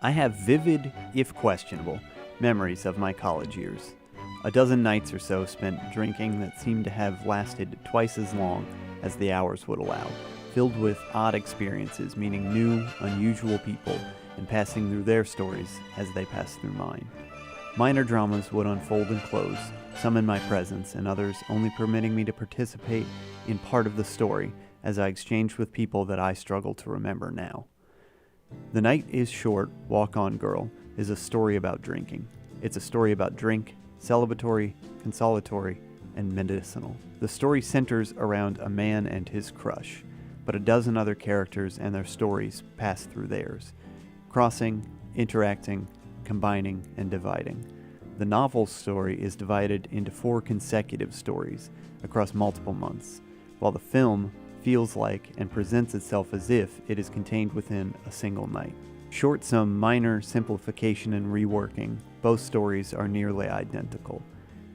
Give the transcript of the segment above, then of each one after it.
I have vivid, if questionable, memories of my college years. A dozen nights or so spent drinking that seemed to have lasted twice as long as the hours would allow, filled with odd experiences, meeting new, unusual people, and passing through their stories as they passed through mine. Minor dramas would unfold and close, some in my presence, and others only permitting me to participate in part of the story as I exchanged with people that I struggle to remember now. The Night is Short, Walk On Girl is a story about drinking. It's a story about drink, celebratory, consolatory, and medicinal. The story centers around a man and his crush, but a dozen other characters and their stories pass through theirs, crossing, interacting, combining, and dividing. The novel's story is divided into 4 consecutive stories across multiple months, while the film feels like and presents itself as if it is contained within a single night. Short some minor simplification and reworking, both stories are nearly identical.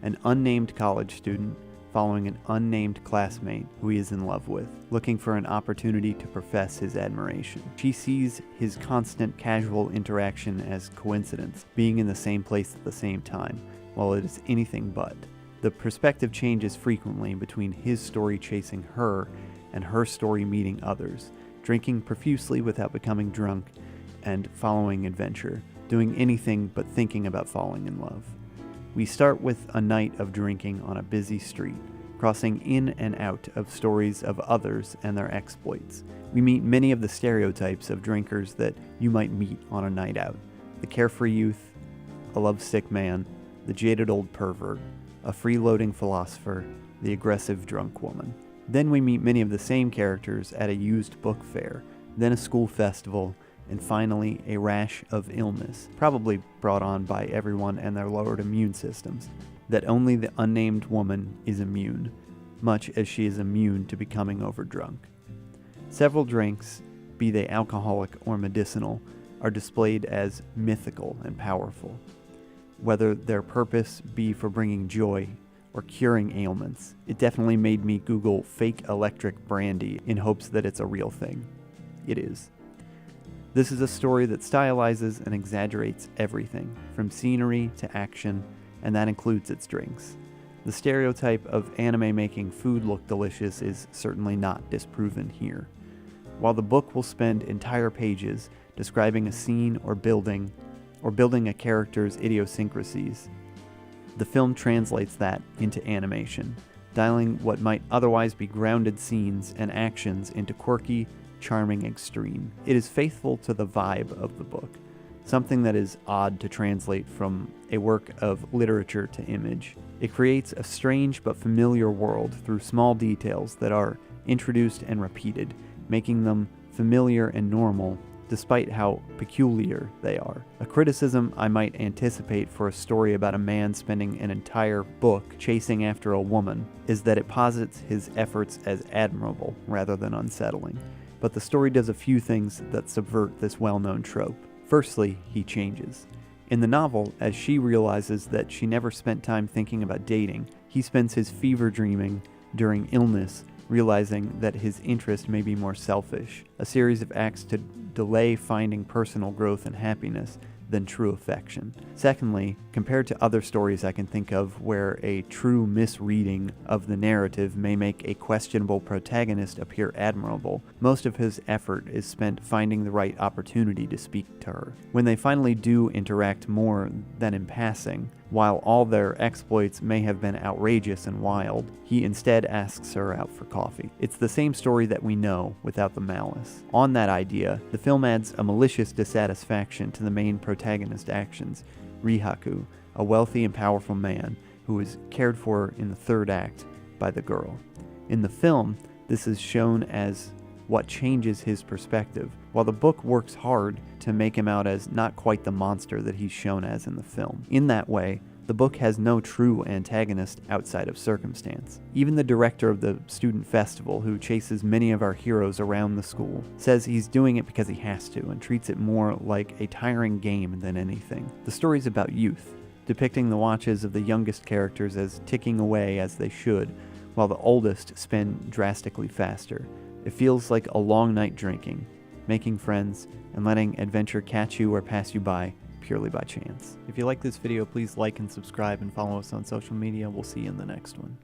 An unnamed college student following an unnamed classmate who he is in love with, looking for an opportunity to profess his admiration. She sees his constant casual interaction as coincidence, being in the same place at the same time, while it is anything but. The perspective changes frequently between his story chasing her and her story meeting others, drinking profusely without becoming drunk, and following adventure, doing anything but thinking about falling in love. We start with a night of drinking on a busy street, crossing in and out of stories of others and their exploits. We meet many of the stereotypes of drinkers that you might meet on a night out. The carefree youth, a lovesick man, the jaded old pervert, a freeloading philosopher, the aggressive drunk woman. Then we meet many of the same characters at a used book fair, then a school festival, and finally a rash of illness, probably brought on by everyone and their lowered immune systems, that only the unnamed woman is immune, much as she is immune to becoming overdrunk. Several drinks, be they alcoholic or medicinal, are displayed as mythical and powerful, whether their purpose be for bringing joy or curing ailments. It definitely made me Google fake electric brandy in hopes that it's a real thing. It is. This is a story that stylizes and exaggerates everything, from scenery to action, and that includes its drinks. The stereotype of anime making food look delicious is certainly not disproven here. While the book will spend entire pages describing a scene or building a character's idiosyncrasies, the film translates that into animation, dialing what might otherwise be grounded scenes and actions into quirky, charming extreme. It is faithful to the vibe of the book, something that is odd to translate from a work of literature to image. It creates a strange but familiar world through small details that are introduced and repeated, making them familiar and normal despite how peculiar they are. A criticism I might anticipate for a story about a man spending an entire book chasing after a woman is that it posits his efforts as admirable rather than unsettling. But the story does a few things that subvert this well-known trope. Firstly, he changes. In the novel, as she realizes that she never spent time thinking about dating, he spends his fever dreaming during illness, realizing that his interest may be more selfish, a series of acts to delay finding personal growth and happiness than true affection. Secondly, compared to other stories I can think of where a true misreading of the narrative may make a questionable protagonist appear admirable, most of his effort is spent finding the right opportunity to speak to her. When they finally do interact more than in passing, while all their exploits may have been outrageous and wild, he instead asks her out for coffee. It's the same story that we know, without the malice. On that idea, the film adds a malicious dissatisfaction to the main protagonist's actions, Rihaku, a wealthy and powerful man who is cared for in the third act by the girl. In the film, this is shown as what changes his perspective, while the book works hard to make him out as not quite the monster that he's shown as in the film. In that way, the book has no true antagonist outside of circumstance. Even the director of the student festival, who chases many of our heroes around the school, says he's doing it because he has to and treats it more like a tiring game than anything. The story's about youth, depicting the watches of the youngest characters as ticking away as they should, while the oldest spin drastically faster. It feels like a long night drinking, making friends, and letting adventure catch you or pass you by purely by chance. If you like this video, please like and subscribe and follow us on social media. We'll see you in the next one.